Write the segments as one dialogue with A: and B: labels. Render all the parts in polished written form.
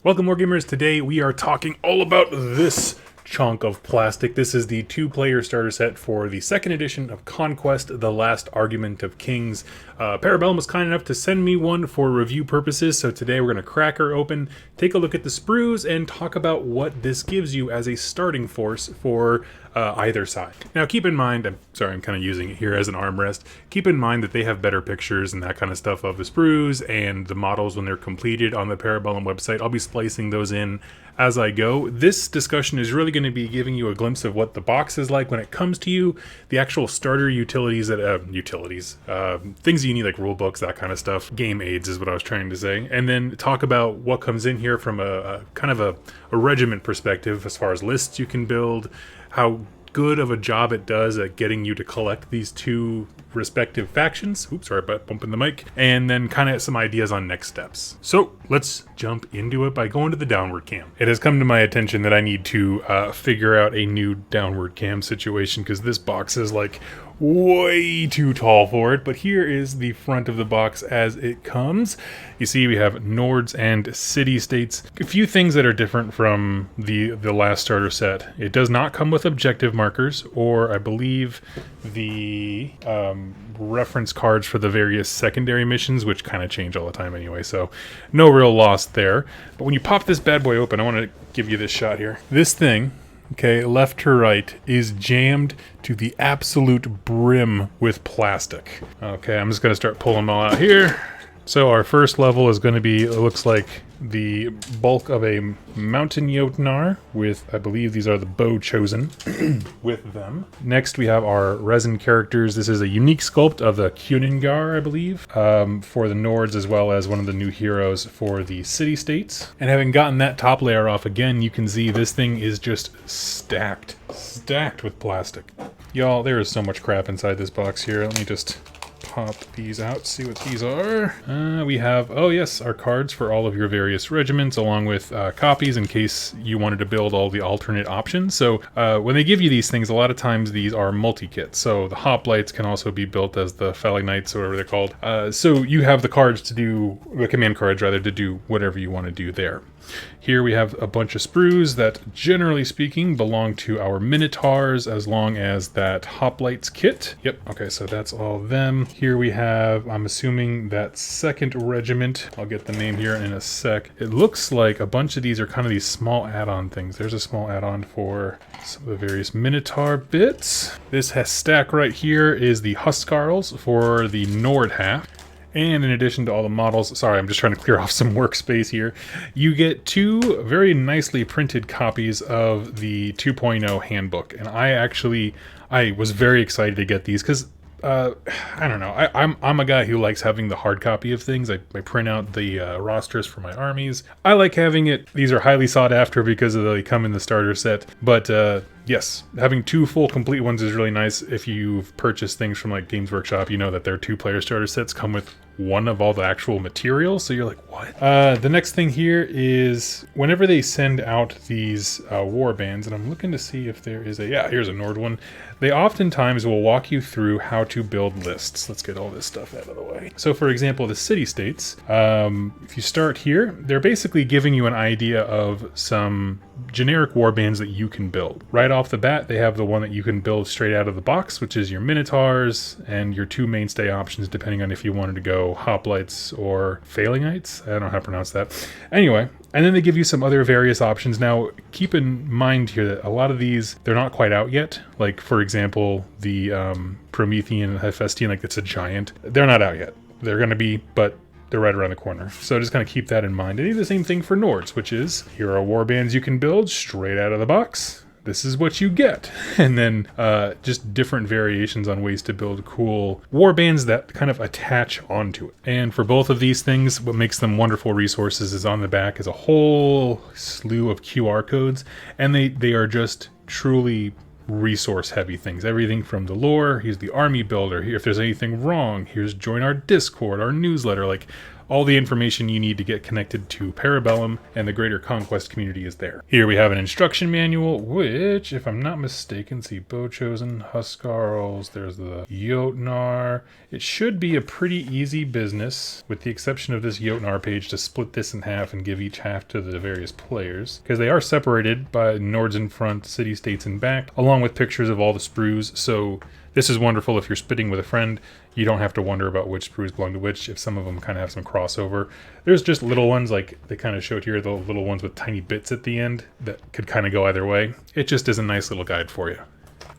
A: Welcome, Wargamers. Today we are talking all about this chunk of plastic. This is the two-player starter set for the second edition of Conquest, The Last Argument of Kings. Bellum was kind enough to send me one for review purposes, so today we're going to crack her open, take a look at the sprues, and talk about what this gives you as a starting force for either side. Now keep in mind, I'm kind of using it here as an armrest, keep in mind that they have better pictures and that kind of stuff of the sprues and the models when they're completed on the Bellum website. I'll be splicing those in as I go. This discussion is really going to be giving you a glimpse of what the box is like when it comes to you, the actual starter utilities, things you need like rule books, that kind of stuff, game aids is what I was trying to say, and then talk about what comes in here from a kind of a regiment perspective as far as lists you can build, how good of a job it does at getting you to collect these two respective factions. Oops, sorry about bumping the mic. And then kind of some ideas on next steps. So let's jump into it by going to the downward cam. It has come to my attention that I need to figure out a new downward cam situation because this box is like way too tall for it, but here is the front of the box as it comes. You see we have Nords and city-states. A few things that are different from the last starter set. It does not come with objective markers, or I believe the reference cards for the various secondary missions, which kind of change all the time anyway, so no real loss there. But when you pop this bad boy open, I want to give you this shot here. This thing, okay, left to right, is jammed to the absolute brim with plastic. Okay, I'm just going to start pulling them all out here. So our first level is going to be, it looks like the bulk of a mountain Gnar with, I believe these are the bow chosen with them. Next we have our resin characters. This is a unique sculpt of the Gnar, I believe, for the Nords, as well as one of the new heroes for the city-states. And having gotten that top layer off again, you can see this thing is just stacked with plastic. Y'all, there is so much crap inside this box here. Let me just pop these out, see what these are. We have, oh yes, our cards for all of your various regiments, along with copies in case you wanted to build all the alternate options. So when they give you these things, a lot of times these are multi-kits. So the hoplites can also be built as the Phallic Knights, or whatever they're called. So you have the cards to do, the command cards rather, to do whatever you want to do there. Here we have a bunch of sprues that, generally speaking, belong to our Minotaurs, as long as that hoplites kit. Yep, okay, so that's all them. Here we have, I'm assuming, that second regiment. I'll get the name here in a sec. It looks like a bunch of these are kind of these small add-on things. There's a small add-on for some of the various Minotaur bits. This stack right here is the Huskarls for the Nord half. And in addition to all the models, sorry, I'm just trying to clear off some workspace here, you get two very nicely printed copies of the 2.0 handbook. And I was very excited to get these because, I don't know, I'm a guy who likes having the hard copy of things. I print out the rosters for my armies. I like having it. These are highly sought after because they come in the starter set. But yes, having two full complete ones is really nice. If you've purchased things from like Games Workshop, you know that their two-player starter sets come with one of all the actual materials, so you're like, what? The next thing here is whenever they send out these war bands, and I'm looking to see if there is here's a Nord one. They oftentimes will walk you through how to build lists. Let's get all this stuff out of the way. So for example, the city-states, if you start here, they're basically giving you an idea of some generic war bands that you can build. Right off the bat, they have the one that you can build straight out of the box, which is your Minotaurs and your two mainstay options, depending on if you wanted to go hoplites or Phallic. I don't know how to pronounce that. Anyway, and then they give you some other various options. Now, keep in mind here that a lot of these, they're not quite out yet. Like, for example, the Promethean and Hephaestian, like it's a giant. They're not out yet. They're going to be, but they're right around the corner. So just kind of keep that in mind. And they do the same thing for Nords, which is, here are war bands you can build straight out of the box. This is what you get. And then just different variations on ways to build cool war bands that kind of attach onto it. And for both of these things, what makes them wonderful resources is on the back is a whole slew of QR codes. And they are just truly resource heavy things. Everything from the lore, here's the army builder, here if there's anything wrong, here's join our Discord, our newsletter, like All the information you need to get connected to Bellum and the greater Conquest community is there. Here we have an instruction manual, which, if I'm not mistaken, see bow chosen, Huskarls, there's the Gnar. It should be a pretty easy business, with the exception of this Gnar page, to split this in half and give each half to the various players, because they are separated by Nords in front, city-states in back, along with pictures of all the sprues. So this is wonderful if you're spitting with a friend. You don't have to wonder about which sprues belong to which, if some of them kind of have some crossover. There's just little ones, like they kind of showed here, the little ones with tiny bits at the end that could kind of go either way. It just is a nice little guide for you.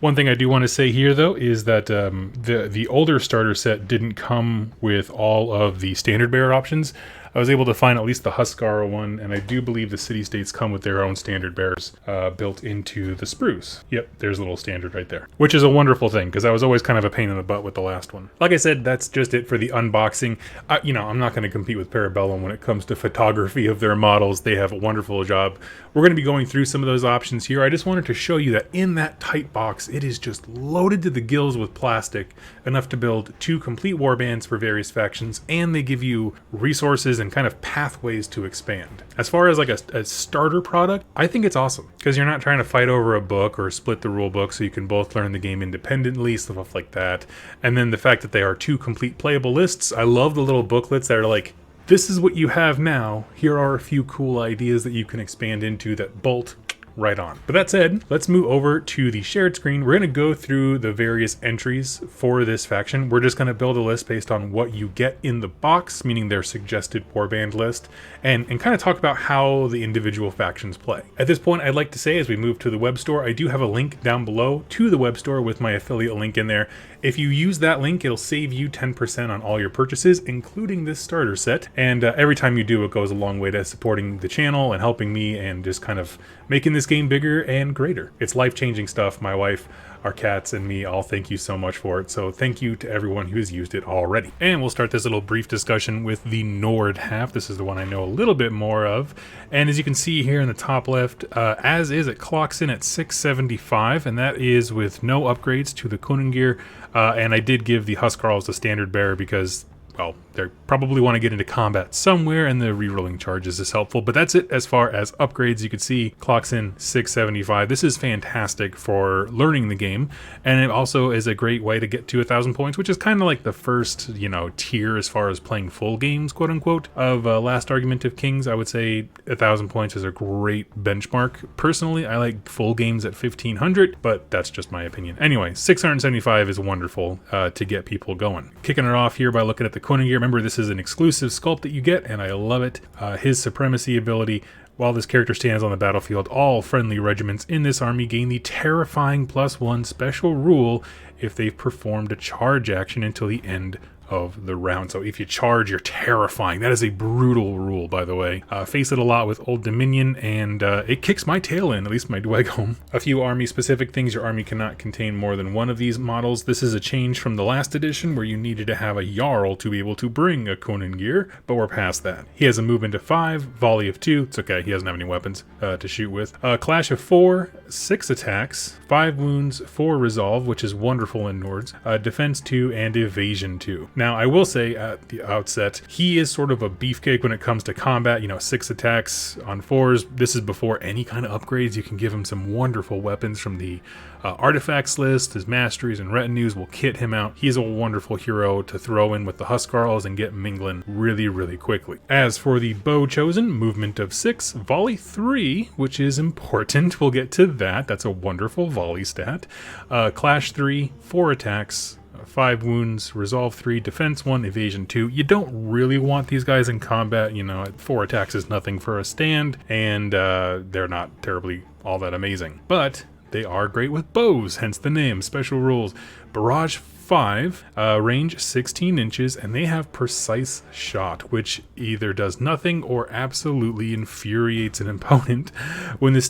A: One thing I do want to say here, though, is that the older starter set didn't come with all of the standard bearer options. I was able to find at least the Huskar one, and I do believe the city-states come with their own standard bearers built into the sprues. Yep, there's a little standard right there, which is a wonderful thing, because I was always kind of a pain in the butt with the last one. Like I said, that's just it for the unboxing. I'm not going to compete with Bellum when it comes to photography of their models. They have a wonderful job. We're going to be going through some of those options here. I just wanted to show you that in that tight box, it is just loaded to the gills with plastic, enough to build 2 complete warbands for various factions, and they give you resources and kind of pathways to expand. As far as like a starter product, I think it's awesome, because you're not trying to fight over a book or split the rule book, so you can both learn the game independently, stuff like that. And then the fact that they are 2 complete playable lists. I love the little booklets that are like, this is what you have now, here are a few cool ideas that you can expand into that bolt right on. But that said, let's move over to the shared screen. We're going to go through the various entries for this faction. We're just going to build a list based on what you get in the box, meaning their suggested warband list, and kind of talk about how the individual factions play. At this point, I'd like to say, as we move to the web store, I do have a link down below to the web store with my affiliate link in there. If you use that link, it'll save you 10% on all your purchases, including this starter set. And every time you do, it goes a long way to supporting the channel and helping me and just kind of making this game bigger and greater. It's life-changing stuff. My wife, our cats, and me all thank you so much for it. So thank you to everyone who has used it already. And we'll start this little brief discussion with the Nord half. This is the one I know a little bit more of. And as you can see here in the top left, as is, it clocks in at 675, and that is with no upgrades to the Konungir. And I did give the Huskarls the standard bearer because, well, they probably want to get into combat somewhere, and the rerolling charges is helpful. But that's it as far as upgrades. You can see clocks in 675. This is fantastic for learning the game, and it also is a great way to get to 1,000 points, which is kind of like the first, tier as far as playing full games, quote unquote, of Last Argument of Kings. I would say 1,000 points is a great benchmark. Personally, I like full games at 1,500, but that's just my opinion. Anyway, 675 is wonderful to get people going. Kicking it off here by looking at the Konungir. Remember, this is an exclusive sculpt that you get, and I love it. His supremacy ability. While this character stands on the battlefield, all friendly regiments in this army gain the terrifying +1 special rule if they've performed a charge action until the end of the round. So if you charge, you're terrifying. That is a brutal rule, by the way. Face it a lot with Old Dominion, and it kicks my tail in, at least my Dwegholm. A few army-specific things. Your army cannot contain more than one of these models. This is a change from the last edition, where you needed to have a Jarl to be able to bring a Konungir, but we're past that. He has a movement of 5, volley of 2. It's okay, he doesn't have any weapons to shoot with. Clash of 4, 6 attacks, 5 wounds, 4 resolve, which is wonderful in Nords, defense 2, and evasion 2. Now, I will say at the outset, he is sort of a beefcake when it comes to combat. 6 attacks on 4s. This is before any kind of upgrades. You can give him some wonderful weapons from the artifacts list. His masteries and retinues will kit him out. He's a wonderful hero to throw in with the Huskarls and get mingling really, really quickly. As for the bow chosen, movement of 6, volley 3, which is important. We'll get to that. That's a wonderful volley stat. Clash 3, 4 attacks, 5 wounds, resolve 3, defense 1, evasion 2. You don't really want these guys in combat. 4 attacks is nothing for a stand, and they're not terribly all that amazing. But they are great with bows, hence the name. Special rules. Barrage 5, range 16 inches, and they have precise shot, which either does nothing or absolutely infuriates an opponent. When the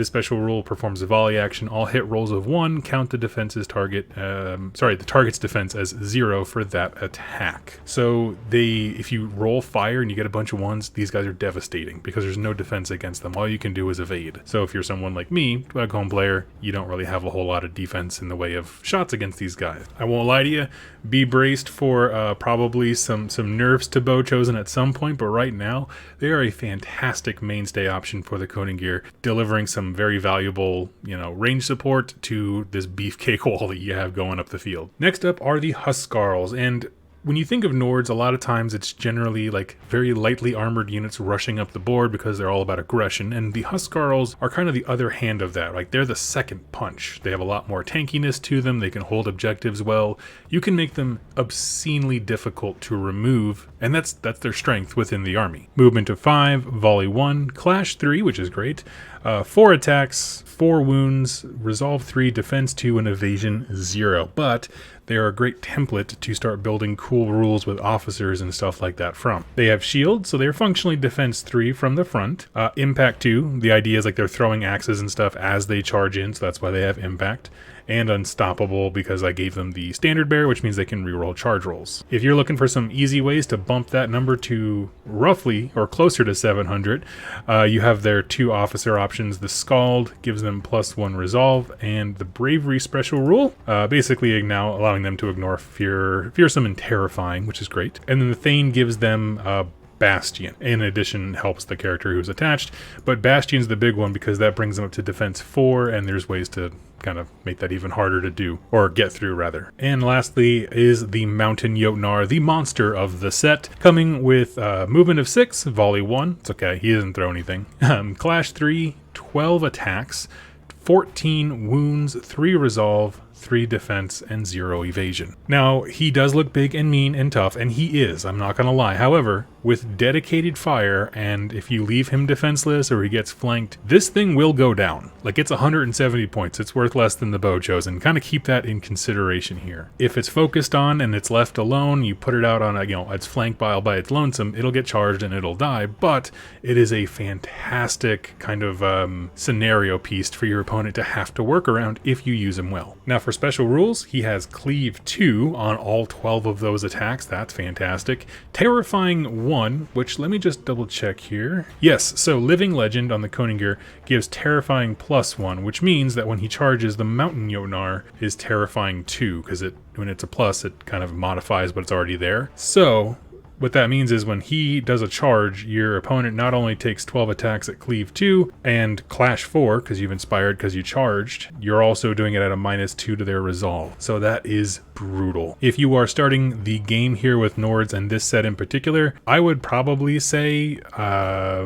A: special rule performs a volley action, all hit rolls of 1 count the the target's defense as 0 for that attack. So if you roll fire and you get a bunch of 1s, these guys are devastating because there's no defense against them. All you can do is evade. So if you're someone like me, a home player, you don't really have a whole lot of defense in the way of shots against these guys. I won't lie to you, be braced for probably some nerfs to Bow Chosen at some point, but right now they are a fantastic mainstay option for the Koningir, delivering some very valuable, range support to this beefcake wall that you have going up the field. Next up are the Huskarls, and when you think of Nords, a lot of times it's generally like very lightly armored units rushing up the board because they're all about aggression, and the Huskarls are kind of the other hand of that. Like, they're the second punch. They have a lot more tankiness to them. They can hold objectives well. You can make them obscenely difficult to remove, and that's their strength within the army. Movement of 5, volley 1, clash 3, which is great. 4 attacks, 4 wounds, resolve 3, defense 2, and evasion 0. But they are a great template to start building cool rules with officers and stuff like that from. They have shield, so they're functionally defense 3 from the front. Impact 2, the idea is like they're throwing axes and stuff as they charge in, so that's why they have impact. And unstoppable because I gave them the standard bear, which means they can reroll charge rolls. If you're looking for some easy ways to bump that number to roughly or closer to 700, you have their 2 officer options. The Scald gives them +1 resolve, and the Bravery special rule, basically now allowing them to ignore fearsome and terrifying, which is great. And then the Thane gives them Bastion. In addition, helps the character who's attached, but Bastion's the big one because that brings them up to defense 4, and there's ways to kind of make that even harder to do, or get through rather. And lastly is the Mountain Gnar, the monster of the set, coming with movement of 6, volley 1. It's okay, he doesn't throw anything. Clash 3, 12 attacks, 14 wounds, 3 resolve, 3 defense, and 0 evasion. Now, he does look big and mean and tough, and he is, I'm not gonna lie. However, with dedicated fire, and if you leave him defenseless or he gets flanked, this thing will go down. Like, it's 170 points. It's worth less than the Bow Chosen. Kind of keep that in consideration here. If it's focused on and it's left alone, you put it out on it's flanked by its lonesome, it'll get charged and it'll die, but it is a fantastic kind of scenario piece for your opponent to have to work around if you use him well. Now, for special rules, he has Cleave 2 on all 12 of those attacks. That's fantastic. Terrifying 1, which let me just double check here. Yes, so Living Legend on the Koningir gives Terrifying +1, which means that when he charges, the Mountain Gnar is Terrifying 2, because when it's a plus, it kind of modifies what's already there. So what that means is when he does a charge, your opponent not only takes 12 attacks at Cleave 2 and Clash 4, because you've inspired because you charged, you're also doing it at a -2 to their resolve. So that is brutal. If you are starting the game here with Nords and this set in particular, I would probably say, I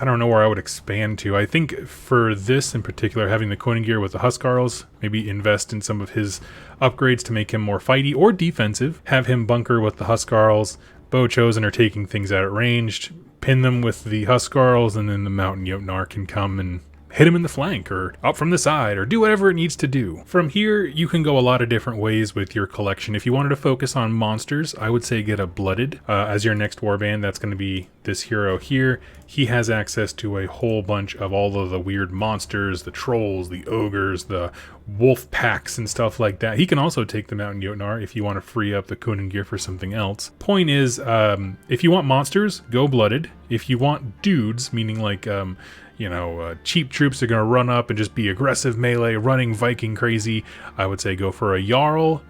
A: don't know where I would expand to. I think for this in particular, having the Koningir with the Huskarls, maybe invest in some of his upgrades to make him more fighty or defensive, have him bunker with the Huskarls. Bow Chosen are taking things out at ranged, pin them with the Huskarls, and then the Mountain Gnar can come and hit him in the flank or up from the side or do whatever it needs to do. From here, you can go a lot of different ways with your collection. If you wanted to focus on monsters, I would say get a Blooded as your next warband. That's going to be this hero here. He has access to a whole bunch of all of the weird monsters, the trolls, the ogres, the wolf packs and stuff like that. He can also take the Mountain Gnar if you want to free up the Koningir for something else. Point is, if you want monsters, go Blooded. If you want dudes, meaning like cheap troops are going to run up and just be aggressive melee, running Viking crazy, I would say go for a Jarl.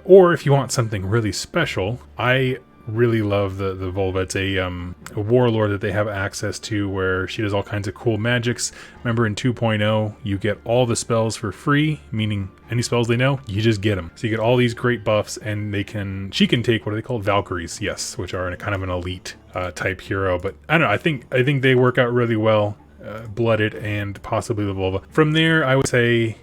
A: Or if you want something really special, I really love the Volva. It's a warlord that they have access to where she does all kinds of cool magics. Remember in 2.0, you get all the spells for free, meaning any spells they know, you just get them. So you get all these great buffs, and she can take, what are they called? Valkyries, yes, which are kind of an elite type hero. But I don't know, I think they work out really well. Blooded and possibly the Volva. From there, I would say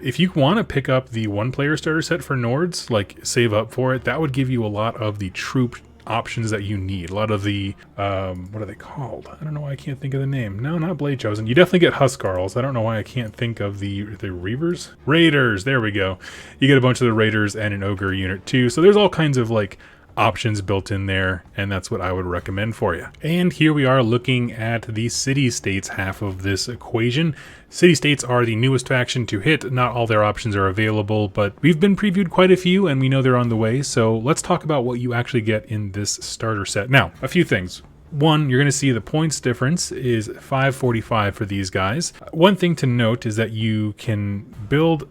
A: if you want to pick up the 1-player starter set for Nords, like save up for it, that would give you a lot of the troop options that you need. A lot of the, what are they called? I don't know why I can't think of the name. No, not Blade Chosen. You definitely get Huskarls. I don't know why I can't think of the Reavers? Raiders, there we go. You get a bunch of the Raiders and an Ogre unit too. So there's all kinds of like options built in there, and that's what I would recommend for you. And here we are looking at the city-states half of this equation. City-states are the newest faction to hit. Not all their options are available, but we've been previewed quite a few and we know they're on the way. So let's talk about what you actually get in this starter set. Now, a few things. One, you're going to see the points difference is 545 for these guys. One thing to note is that you can build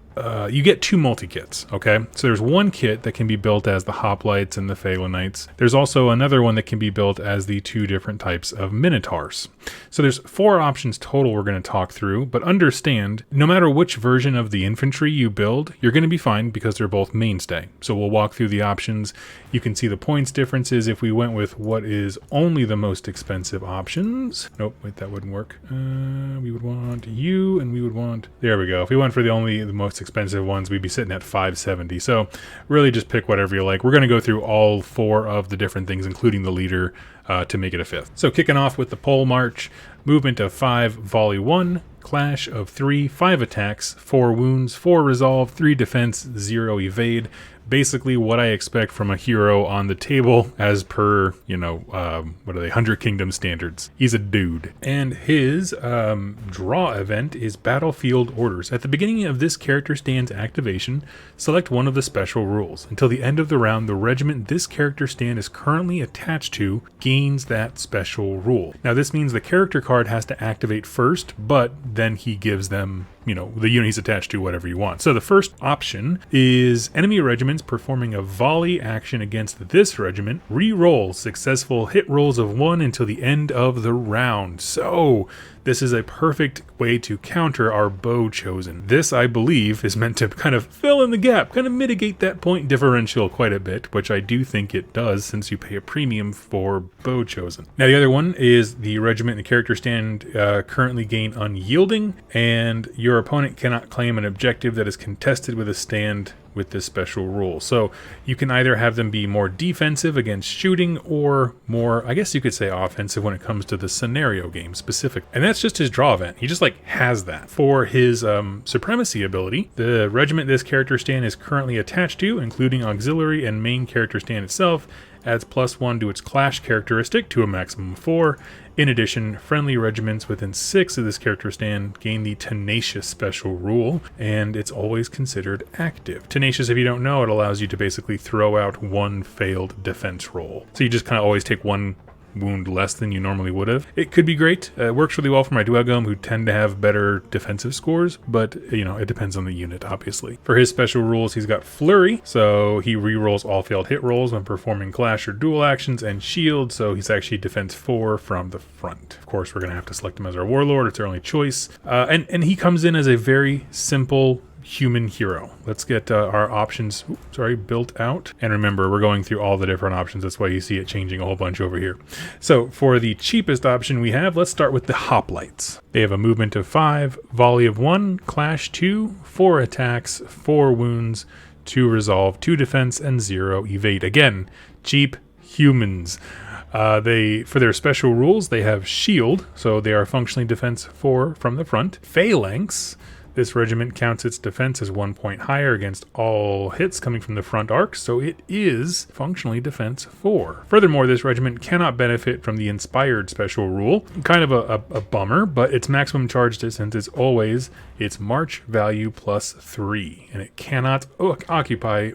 A: you get 2 multi-kits, okay? So there's one kit that can be built as the hoplites and the phalonites. There's also another one that can be built as the 2 different types of minotaurs. So there's 4 options total we're going to talk through, but understand, no matter which version of the infantry you build, you're going to be fine because they're both mainstay. So we'll walk through the options. You can see the points differences if we went with what is only the most expensive options. Nope, wait, that wouldn't work. We would want you, and we would want... There we go. If we went for the most expensive ones, we'd be sitting at 570. So really just pick whatever you like. We're going to go through all 4 of the different things, including the leader, to make it a 5th. So kicking off with the pole march, movement of 5, volley 1, clash of 3, 5 attacks, 4 wounds, 4 resolve, 3 defense, 0 evade. Basically what I expect from a hero on the table as per, what are they, 100 Kingdom standards. He's a dude. And his draw event is Battlefield Orders. At the beginning of this character stand's activation, select one of the special rules. Until the end of the round, the regiment this character stand is currently attached to gains that special rule. Now this means the character card has to activate first, but then he gives them the unit he's attached to, whatever you want. So the first option is enemy regiments performing a volley action against this regiment. Re-roll successful hit rolls of 1 until the end of the round. So this is a perfect way to counter our bow chosen. This, I believe, is meant to kind of fill in the gap, kind of mitigate that point differential quite a bit, which I do think it does since you pay a premium for bow chosen. Now the other one is the regiment and the character stand currently gain unyielding, and your opponent cannot claim an objective that is contested with a stand with this special rule. So you can either have them be more defensive against shooting or more, I guess you could say, offensive when it comes to the scenario game specific. And that's just his draw event. He just has that. For his supremacy ability, the regiment this character stand is currently attached to, including auxiliary and main character stand itself, adds +1 to its clash characteristic to a maximum of 4. In addition, friendly regiments within 6 of this character stand gain the Tenacious special rule, and it's always considered active. Tenacious, if you don't know, it allows you to basically throw out 1 failed defense roll. So you just kind of always take 1 wound less than you normally would have. It could be great. It works really well for my duogome who tend to have better defensive scores, but it depends on the unit, obviously. For his special rules, he's got Flurry, so he re-rolls all failed hit rolls when performing clash or duel actions, and Shield, so he's actually defense 4 from the front. Of course, we're going to have to select him as our Warlord. It's our only choice. And he comes in as a very simple human hero. Let's get our options built out. And remember, we're going through all the different options. That's why you see it changing a whole bunch over here. So for the cheapest option we have, let's start with the hoplites. They have a movement of 5, volley of 1, clash 2, 4 attacks, 4 wounds, 2 resolve, 2 defense, and 0 evade. Again, cheap humans. For their special rules, they have shield, so they are functionally defense 4 from the front. Phalanx. This regiment counts its defense as 1 point higher against all hits coming from the front arc, so it is functionally defense 4. Furthermore, this regiment cannot benefit from the inspired special rule. Kind of a bummer, but its maximum charge distance is always its march value +3, and it cannot occupy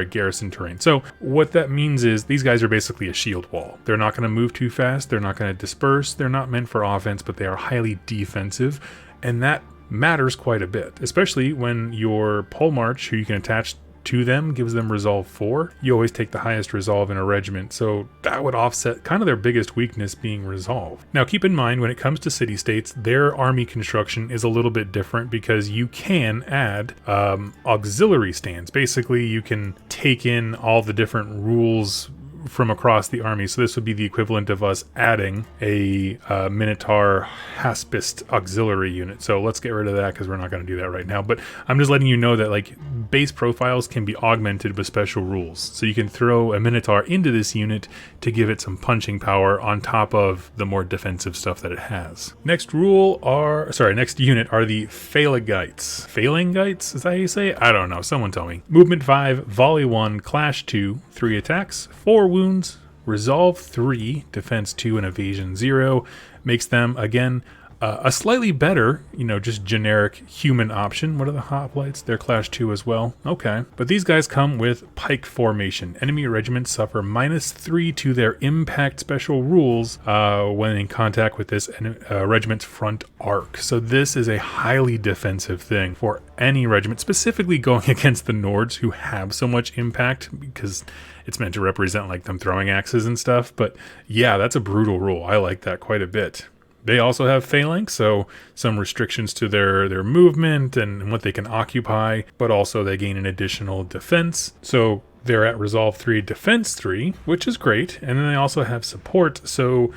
A: garrison terrain. So what that means is these guys are basically a shield wall. They're not going to move too fast, they're not going to disperse, they're not meant for offense, but they are highly defensive, and that matters quite a bit, especially when your pole march, who you can attach to them, gives them resolve 4. You always take the highest resolve in a regiment, so that would offset kind of their biggest weakness being resolve. Now keep in mind, when it comes to city-states, their army construction is a little bit different because you can add auxiliary stands. Basically, you can take in all the different rules from across the army. So this would be the equivalent of us adding a Minotaur Haspist auxiliary unit. So let's get rid of that because we're not going to do that right now. But I'm just letting you know that base profiles can be augmented with special rules. So you can throw a Minotaur into this unit to give it some punching power on top of the more defensive stuff that it has. Next unit are the Phalangites. Phalangites? Is that how you say it? I don't know. Someone tell me. Movement 5, volley 1, clash 2, 3 attacks, 4 wounds, resolve 3, defense 2, and evasion 0. Makes them, again, A slightly better, just generic human option. What are the hoplites? They're Clash 2 as well. Okay. But these guys come with pike formation. Enemy regiments suffer -3 to their impact special rules when in contact with this regiment's front arc. So this is a highly defensive thing for any regiment, specifically going against the Nords who have so much impact because it's meant to represent like them throwing axes and stuff. But yeah, that's a brutal rule. I like that quite a bit. They also have phalanx, so some restrictions to their movement and what they can occupy, but also they gain an additional defense. So they're at Resolve 3, Defense 3, which is great. And then they also have support, so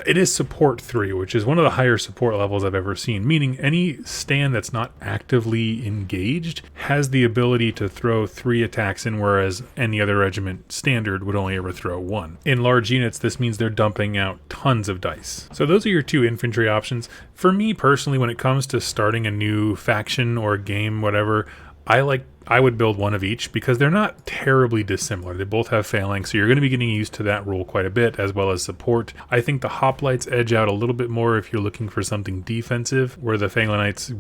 A: it is Support 3, which is one of the higher support levels I've ever seen, meaning any stand that's not actively engaged has the ability to throw 3 attacks in, whereas any other regiment standard would only ever throw 1. In large units, this means they're dumping out tons of dice. So those are your 2 infantry options. For me personally, when it comes to starting a new faction or game, whatever, I would build one of each because they're not terribly dissimilar. They both have phalanx, so you're going to be getting used to that rule quite a bit, as well as support. I think the hoplites edge out a little bit more if you're looking for something defensive, where the phalangites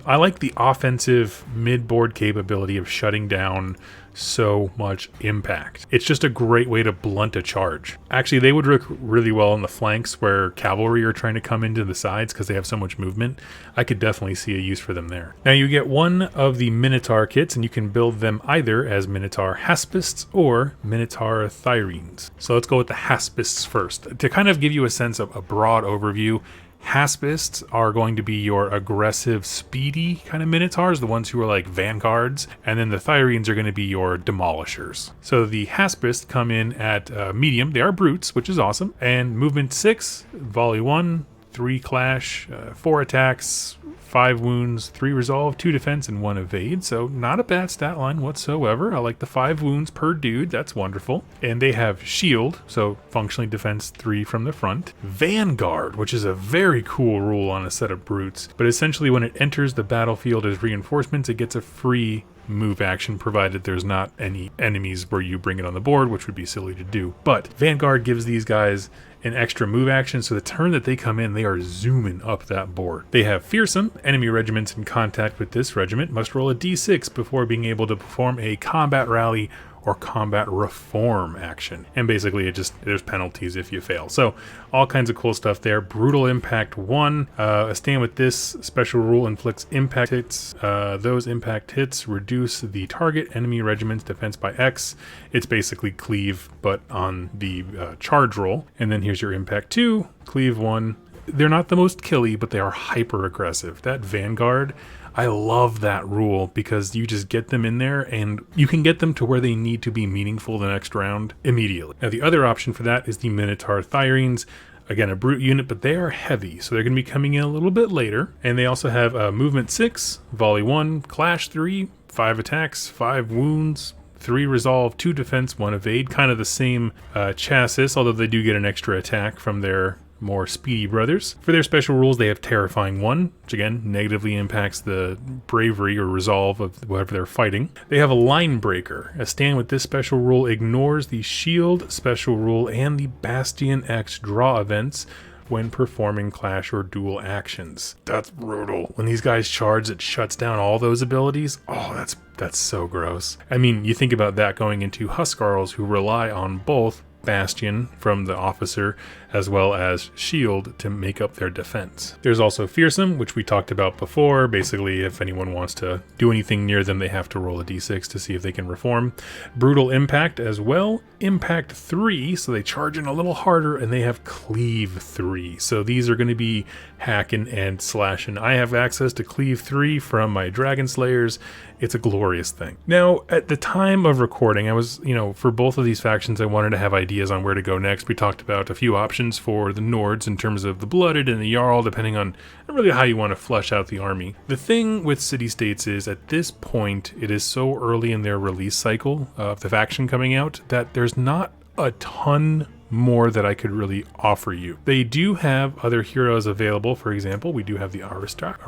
A: I like the offensive mid-board capability of shutting down so much impact. It's just a great way to blunt a charge. Actually, they would work really well on the flanks where cavalry are trying to come into the sides because they have so much movement. I could definitely see a use for them there. Now you get one of the Minotaur kits and you can build them either as Minotaur Haspists or Minotaur Thyrenes. So let's go with the Haspists first. To kind of give you a sense of a broad overview, Haspists are going to be your aggressive, speedy kind of Minotaurs, the ones who are like vanguards, and then the Thyrenes are going to be your demolishers. So the Haspists come in at medium. They are brutes, which is awesome, and movement 6, volley 1, 3 clash, 4 attacks, 5 wounds, 3 resolve, 2 defense, and 1 evade. So not a bad stat line whatsoever. I like the 5 wounds per dude. That's wonderful. And they have shield, so functionally defense 3 from the front. Vanguard, which is a very cool rule on a set of brutes. But essentially when it enters the battlefield as reinforcements, it gets a free move action provided there's not any enemies where you bring it on the board, which would be silly to do. But Vanguard gives these guys an extra move action, so the turn that they come in, they are zooming up that board. They have Fearsome. Enemy regiments in contact with this regiment must roll a d6 before being able to perform a combat rally or combat reform action. And basically there's penalties if you fail. So all kinds of cool stuff there. Brutal Impact 1. A stand with this special rule inflicts impact hits. Those impact hits reduce the target enemy regiment's defense by X. It's basically cleave, but on the charge roll. And then here's your Impact 2, cleave 1. They're not the most killy, but they are hyper aggressive. That Vanguard, I love that rule because you just get them in there and you can get them to where they need to be meaningful the next round immediately. Now the other option for that is the Minotaur Thyrenes. Again, a brute unit, but they are heavy, so they're going to be coming in a little bit later. And they also have movement 6, volley 1, clash 3, 5 attacks, 5 wounds, 3 resolve, 2 defense, 1 evade. Kind of the same chassis, although they do get an extra attack from their more speedy brothers. For their special rules, they have Terrifying 1, which again negatively impacts the bravery or resolve of whatever they're fighting. They have a Line Breaker. A stand with this special rule ignores the Shield special rule and the Bastion X draw events when performing clash or duel actions. That's brutal. When these guys charge, it shuts down all those abilities. Oh, that's so gross. I mean, you think about that going into Huskarls who rely on both Bastion from the officer as well as Shield to make up their defense. There's also Fearsome, which we talked about before. Basically, if anyone wants to do anything near them, they have to roll a d6 to see if they can reform. Brutal Impact as well. Impact 3, so they charge in a little harder, and they have Cleave 3. So these are going to be hacking and slashing. I have access to Cleave 3 from my Dragon Slayers. It's a glorious thing. Now, at the time of recording, I was, for both of these factions, I wanted to have ideas on where to go next. We talked about a few options for the Nords in terms of the Blooded and the Jarl, depending on really how you want to flesh out the army. The thing with city-states is, at this point, it is so early in their release cycle of the faction coming out that there's not a ton more that I could really offer you. They do have other heroes available. For example, we do have the Aristarch.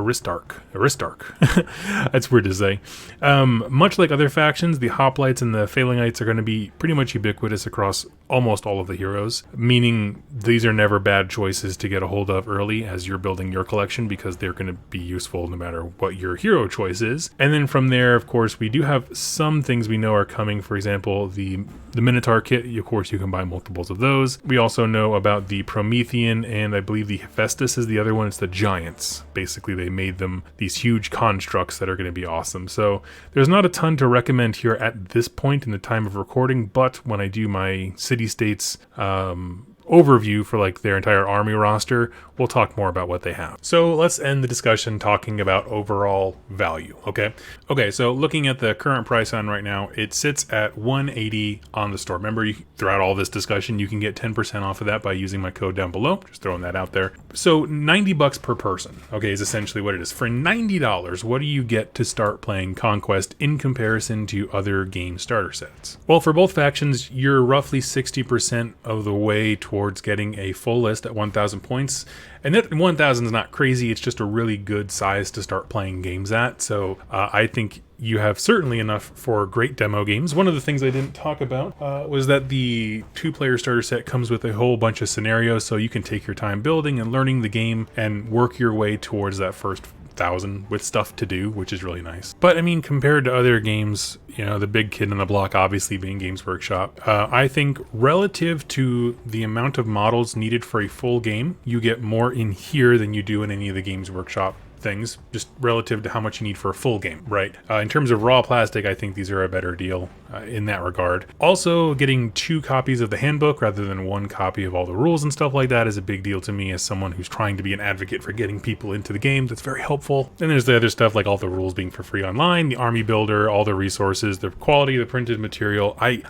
A: That's weird to say. Much like other factions, the hoplites and the phalangites are going to be pretty much ubiquitous across almost all of the heroes, meaning these are never bad choices to get a hold of early as you're building your collection, because they're going to be useful no matter what your hero choice is. And then from there, of course, we do have some things we know are coming. For example, the Minotaur kit, of course, you can buy multiples of those. We also know about the Promethean, and I believe the Hephaestus is the other one. It's the giants. Basically, they made them these huge constructs that are going to be awesome. So there's not a ton to recommend here at this point in the time of recording, but when I do my city-states overview for like their entire army roster, we'll talk more about what they have. So let's end the discussion talking about overall value. Okay, so looking at the current price on right now, it sits at 180 on the store. Remember, throughout all this discussion, you can get 10% off of that by using my code down below. Just throwing that out there. So $90 per person, okay, is essentially what it is. For $90, what do you get to start playing Conquest in comparison to other game starter sets? Well, for both factions, you're roughly 60% of the way towards getting a full list at 1,000 points. And that 1,000 is not crazy. It's just a really good size to start playing games at. So I think you have certainly enough for great demo games. One of the things I didn't talk about was that the 2-player starter set comes with a whole bunch of scenarios, so you can take your time building and learning the game and work your way towards that first 1,000 with stuff to do, which is really nice. But I mean, compared to other games, you know, the big kid on the block obviously being Games Workshop, I think relative to the amount of models needed for a full game, you get more in here than you do in any of the Games Workshop things, just relative to how much you need for a full game, right? In terms of raw plastic, I think these are a better deal in that regard. Also, getting 2 copies of the handbook rather than 1 copy of all the rules and stuff like that is a big deal to me as someone who's trying to be an advocate for getting people into the game. That's very helpful. Then there's the other stuff like all the rules being for free online, the army builder, all the resources, the quality of the printed material. I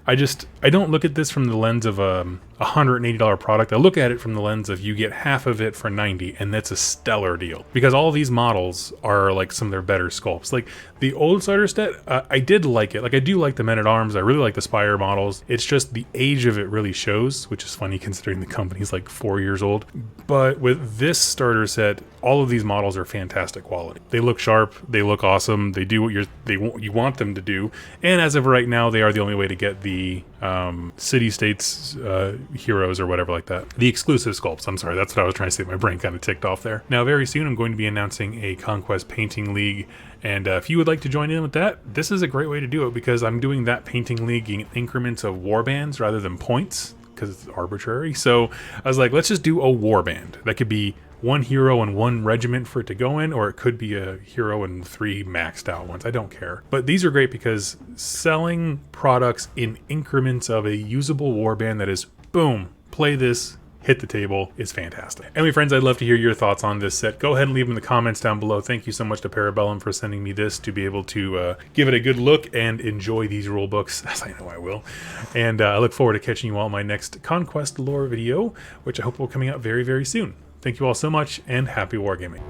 A: don't look at this from the lens of a $180 product. I look at it from the lens of you get half of it for 90, and that's a stellar deal, because all these models are like some of their better sculpts. Like the old starter set, I did like it. Like I do like the men-at-arms. I really like the Spire models. It's just the age of it really shows, which is funny considering the company's like 4 years old. But with this starter set, all of these models are fantastic quality. They look sharp. They look awesome. They do what you want them to do. And as of right now, they are the only way to get the city-states heroes or whatever like that. The exclusive sculpts. I'm sorry, that's what I was trying to say. My brain kind of ticked off there. Now, very soon, I'm going to be announcing a Conquest painting league. And if you would like to join in with that, this is a great way to do it, because I'm doing that painting league in increments of warbands rather than points, because it's arbitrary. So I was like, let's just do a warband. That could be 1 hero and 1 regiment for it to go in, or it could be a hero and 3 maxed out ones. I don't care. But these are great because selling products in increments of a usable warband that is, boom, play this, hit the table, is fantastic. Anyway, friends, I'd love to hear your thoughts on this set. Go ahead and leave them in the comments down below. Thank you so much to Bellum for sending me this to be able to give it a good look and enjoy these rule books, as I know I will. And I look forward to catching you all in my next Conquest lore video, which I hope will be coming out very, very soon. Thank you all so much, and happy wargaming.